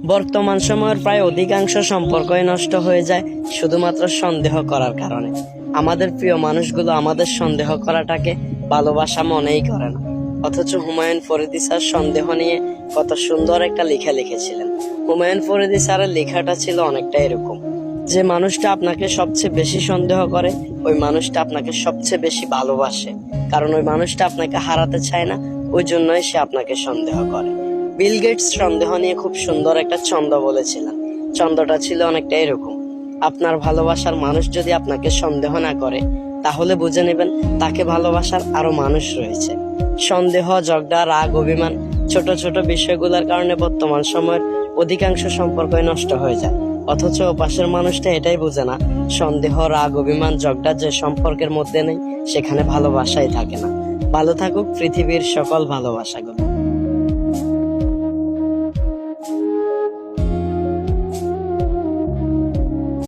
বর্তমান সময়ের প্রায় অধিকাংশ সম্পর্কই নষ্ট হয়ে যায় শুধুমাত্র সন্দেহ করার কারণে। আমাদের প্রিয় মানুষগুলো আমাদের সন্দেহ করাটাকে ভালোবাসা মনেই করে না। অথচ হুমায়ুন ফরিদী স্যার সন্দেহ নিয়ে কত সুন্দর একটা লেখা লিখেছিলেন। হুমায়ুন ফরিদী স্যারের লেখাটা ছিল অনেকটা এরকম, যে মানুষটা আপনাকে সবচেয়ে বেশি সন্দেহ করে ওই মানুষটা আপনাকে সবচেয়ে বেশি ভালোবাসে, কারণ ওই মানুষটা আপনাকে হারাতে চায় না, ওই জন্যই সে আপনাকে সন্দেহ করে। বিল গেটস সন্দেহ নিয়ে খুব সুন্দর একটা ছন্দ বলেছিলেন। ছন্দটা ছিল অনেকটা এরকম, আপনার ভালোবাসার মানুষ যদি আপনাকে সন্দেহ না করে তাহলে বুঝে নেবেন তাকে ভালোবাসার আরো মানুষ রয়েছে। সন্দেহ, ঝগড়া, রাগ, অভিমান, ছোট ছোট বিষয়গুলোর কারণে বর্তমান সময়ের অধিকাংশ সম্পর্কই নষ্ট হয়ে যায়। অথচ পাশের মানুষটা এটাই বোঝে না, সন্দেহ, রাগ, অভিমান, ঝগড়া যে সম্পর্কের মধ্যে নেই সেখানে ভালোবাসাই থাকে না। ভালো থাকুক পৃথিবীর সকল ভালোবাসাগুলো।